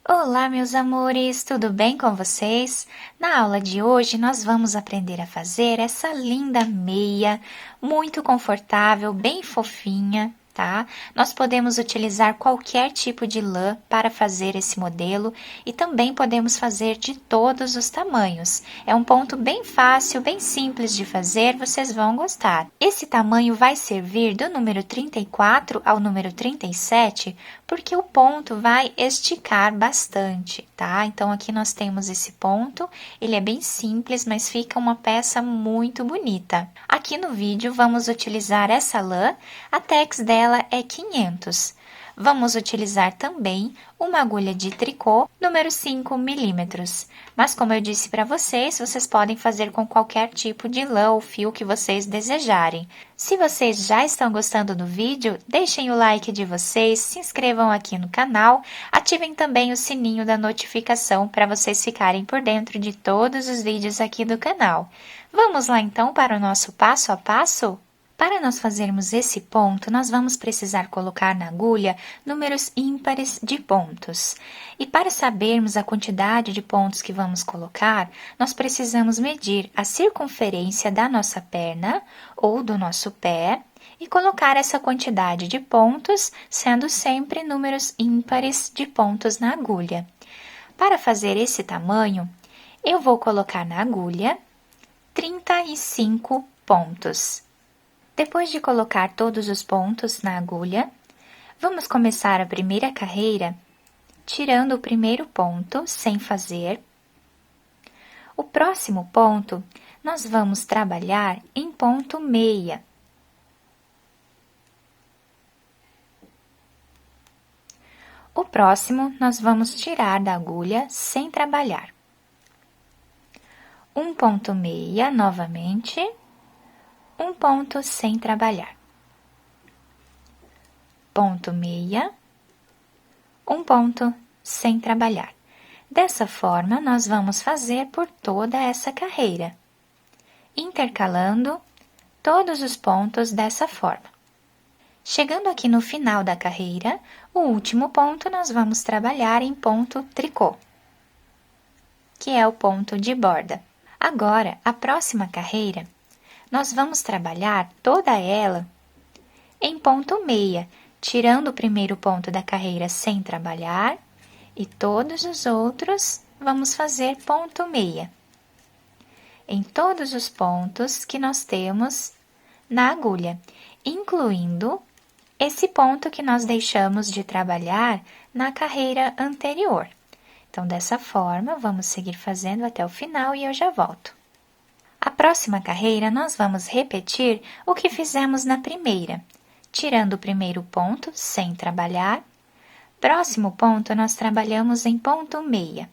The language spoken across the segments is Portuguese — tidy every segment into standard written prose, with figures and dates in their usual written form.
Olá, meus amores, tudo bem com vocês? Na aula de hoje, nós vamos aprender a fazer essa linda meia, muito confortável, bem fofinha, tá? Nós podemos utilizar qualquer tipo de lã para fazer esse modelo e também podemos fazer de todos os tamanhos. É um ponto bem fácil, bem simples de fazer, vocês vão gostar. Esse tamanho vai servir do número 34 ao número 37, porque o ponto vai esticar bastante, tá? Então, aqui nós temos esse ponto, ele é bem simples, mas fica uma peça muito bonita. Aqui no vídeo, vamos utilizar essa lã, a tex dela é 500. Vamos utilizar também uma agulha de tricô número 5 milímetros. Mas como eu disse para vocês, vocês podem fazer com qualquer tipo de lã ou fio que vocês desejarem. Se vocês já estão gostando do vídeo, deixem o like de vocês, se inscrevam aqui no canal, ativem também o sininho da notificação para vocês ficarem por dentro de todos os vídeos aqui do canal. Vamos lá então para o nosso passo a passo? Para nós fazermos esse ponto, nós vamos precisar colocar na agulha números ímpares de pontos. E para sabermos a quantidade de pontos que vamos colocar, nós precisamos medir a circunferência da nossa perna ou do nosso pé e colocar essa quantidade de pontos, sendo sempre números ímpares de pontos na agulha. Para fazer esse tamanho, eu vou colocar na agulha 35 pontos. Depois de colocar todos os pontos na agulha, vamos começar a primeira carreira tirando o primeiro ponto sem fazer. O próximo ponto, nós vamos trabalhar em ponto meia. O próximo, nós vamos tirar da agulha sem trabalhar. Um ponto meia, novamente. Um ponto sem trabalhar. Ponto meia, um ponto sem trabalhar. Dessa forma, nós vamos fazer por toda essa carreira, intercalando todos os pontos dessa forma. Chegando aqui no final da carreira, o último ponto nós vamos trabalhar em ponto tricô, que é o ponto de borda. Agora, a próxima carreira, nós vamos trabalhar toda ela em ponto meia, tirando o primeiro ponto da carreira sem trabalhar e todos os outros vamos fazer ponto meia. Em todos os pontos que nós temos na agulha, incluindo esse ponto que nós deixamos de trabalhar na carreira anterior. Então, dessa forma, vamos seguir fazendo até o final e eu já volto. A próxima carreira, nós vamos repetir o que fizemos na primeira, tirando o primeiro ponto sem trabalhar. Próximo ponto, nós trabalhamos em ponto meia.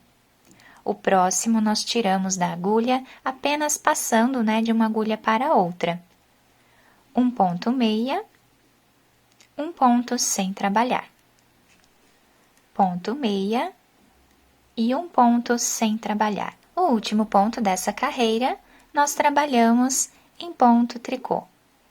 O próximo, nós tiramos da agulha, apenas passando, de uma agulha para outra. Um ponto meia, um ponto sem trabalhar. Ponto meia e um ponto sem trabalhar. O último ponto dessa carreira, nós trabalhamos em ponto tricô.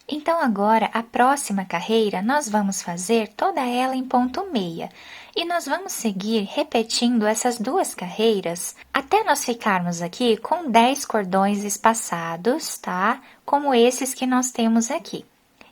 Então, agora, a próxima carreira, nós vamos fazer toda ela em ponto meia. E nós vamos seguir repetindo essas duas carreiras até nós ficarmos aqui com 10 cordões espaçados, tá? Como esses que nós temos aqui.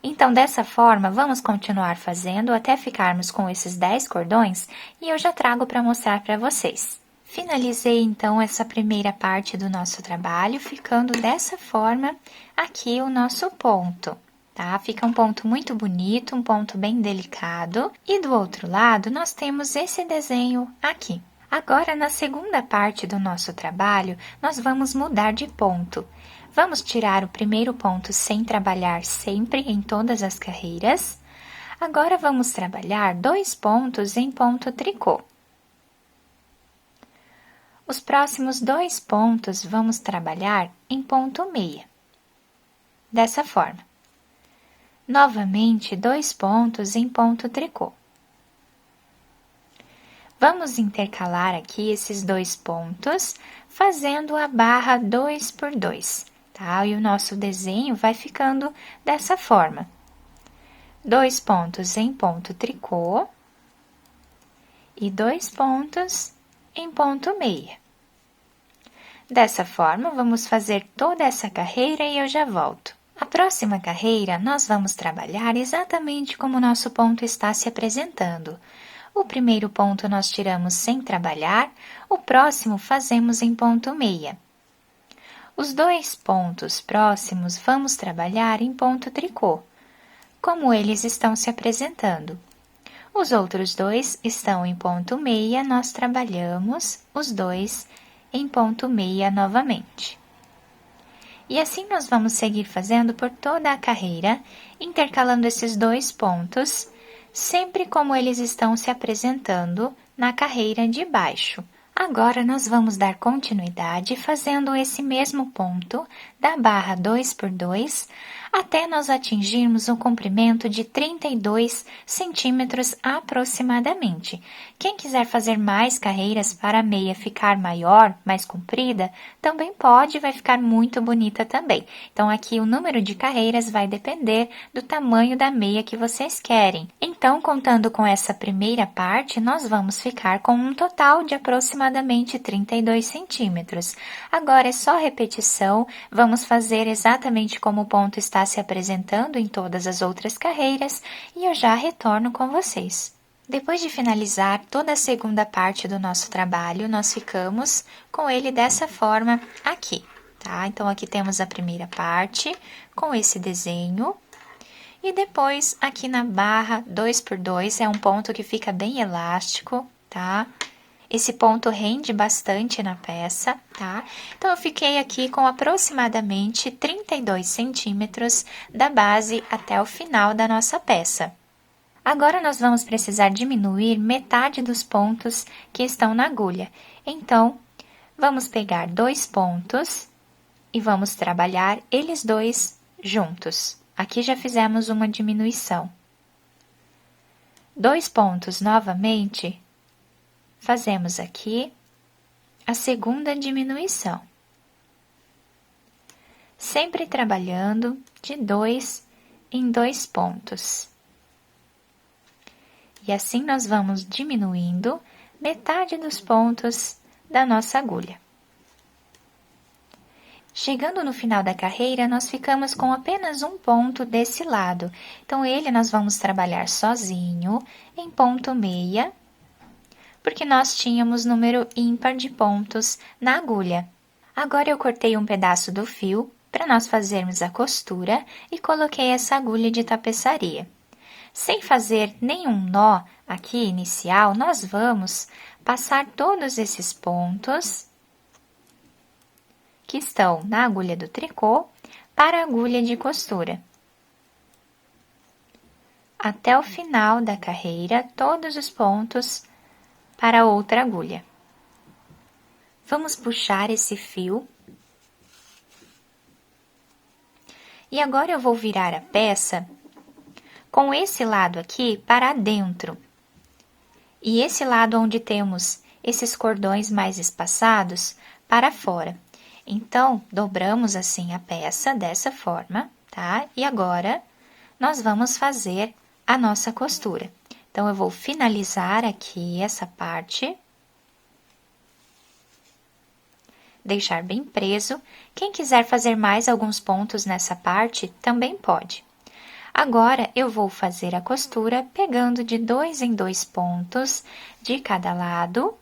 Então, dessa forma, vamos continuar fazendo até ficarmos com esses 10 cordões e eu já trago para mostrar para vocês. Finalizei, então, essa primeira parte do nosso trabalho, ficando dessa forma aqui o nosso ponto, tá? Fica um ponto muito bonito, um ponto bem delicado. E do outro lado, nós temos esse desenho aqui. Agora, na segunda parte do nosso trabalho, nós vamos mudar de ponto. Vamos tirar o primeiro ponto sem trabalhar sempre em todas as carreiras. Agora, vamos trabalhar 2 pontos em ponto tricô. Os próximos 2 pontos vamos trabalhar em ponto meia. Dessa forma. Novamente, 2 pontos em ponto tricô. Vamos intercalar aqui esses 2 pontos, fazendo a barra 2 por 2, tá? E o nosso desenho vai ficando dessa forma. 2 pontos em ponto tricô e 2 pontos em ponto meia. Dessa forma, vamos fazer toda essa carreira e eu já volto. A próxima carreira, nós vamos trabalhar exatamente como o nosso ponto está se apresentando. O primeiro ponto nós tiramos sem trabalhar, o próximo fazemos em ponto meia. Os dois pontos próximos vamos trabalhar em ponto tricô, como eles estão se apresentando. Os outros dois estão em ponto meia, nós trabalhamos os dois em ponto meia novamente. E assim nós vamos seguir fazendo por toda a carreira, intercalando esses dois pontos, sempre como eles estão se apresentando na carreira de baixo. Agora, nós vamos dar continuidade fazendo esse mesmo ponto da barra 2 por 2 até nós atingirmos um comprimento de 32 centímetros aproximadamente. Quem quiser fazer mais carreiras para a meia ficar maior, mais comprida, também pode, vai ficar muito bonita também. Então, aqui o número de carreiras vai depender do tamanho da meia que vocês querem. Então, contando com essa primeira parte, nós vamos ficar com um total de aproximadamente 32 centímetros. Agora é só repetição, vamos fazer exatamente como o ponto está se apresentando em todas as outras carreiras e eu já retorno com vocês. Depois de finalizar toda a segunda parte do nosso trabalho, nós ficamos com ele dessa forma aqui, tá? Então, aqui temos a primeira parte com esse desenho. E depois, aqui na barra 2 por 2 é um ponto que fica bem elástico, tá? Esse ponto rende bastante na peça, tá? Então, eu fiquei aqui com aproximadamente 32 centímetros da base até o final da nossa peça. Agora, nós vamos precisar diminuir metade dos pontos que estão na agulha. Então, vamos pegar dois pontos e vamos trabalhar eles dois juntos. Aqui já fizemos uma diminuição. Dois pontos novamente, fazemos aqui a segunda diminuição. Sempre trabalhando de 2 em 2 pontos. E assim nós vamos diminuindo metade dos pontos da nossa agulha. Chegando no final da carreira, nós ficamos com apenas um ponto desse lado. Então, ele nós vamos trabalhar sozinho, em ponto meia, porque nós tínhamos número ímpar de pontos na agulha. Agora, eu cortei um pedaço do fio para nós fazermos a costura e coloquei essa agulha de tapeçaria. Sem fazer nenhum nó aqui inicial, nós vamos passar todos esses pontos que estão na agulha do tricô para a agulha de costura. Até o final da carreira, todos os pontos para outra agulha. Vamos puxar esse fio. E agora eu vou virar a peça com esse lado aqui para dentro. E esse lado onde temos esses cordões mais espaçados para fora. Então, dobramos assim a peça dessa forma, tá? E agora, nós vamos fazer a nossa costura. Então, eu vou finalizar aqui essa parte. Deixar bem preso. Quem quiser fazer mais alguns pontos nessa parte, também pode. Agora, eu vou fazer a costura pegando de 2 em 2 pontos de cada lado.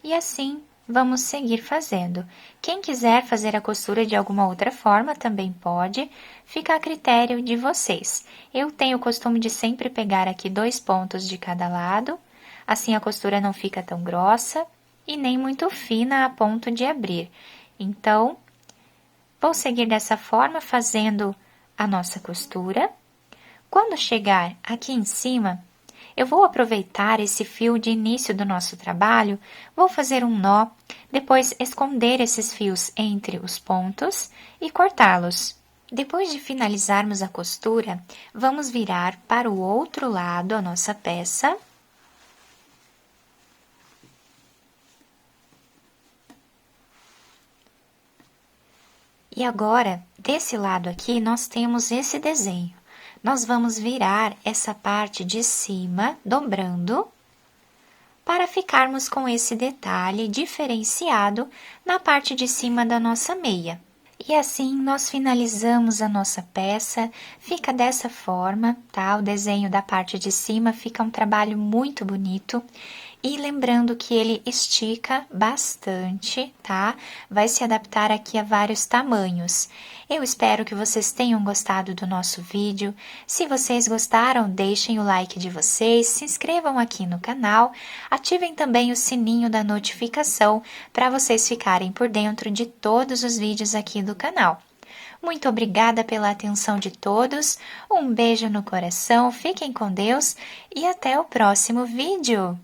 E assim, vamos seguir fazendo. Quem quiser fazer a costura de alguma outra forma, também pode, fica a critério de vocês. Eu tenho o costume de sempre pegar aqui 2 pontos de cada lado, assim a costura não fica tão grossa e nem muito fina a ponto de abrir. Então, vou seguir dessa forma, fazendo a nossa costura. Quando chegar aqui em cima, eu vou aproveitar esse fio de início do nosso trabalho, vou fazer um nó, depois esconder esses fios entre os pontos e cortá-los. Depois de finalizarmos a costura, vamos virar para o outro lado a nossa peça. E agora, desse lado aqui, nós temos esse desenho. nós vamos virar essa parte de cima, dobrando, para ficarmos com esse detalhe diferenciado na parte de cima da nossa meia. E assim nós finalizamos a nossa peça, fica dessa forma, tá? O desenho da parte de cima fica um trabalho muito bonito. E lembrando que ele estica bastante, tá? Vai se adaptar aqui a vários tamanhos. Eu espero que vocês tenham gostado do nosso vídeo. Se vocês gostaram, deixem o like de vocês, se inscrevam aqui no canal, ativem também o sininho da notificação para vocês ficarem por dentro de todos os vídeos aqui do canal. Muito obrigada pela atenção de todos, um beijo no coração, fiquem com Deus e até o próximo vídeo!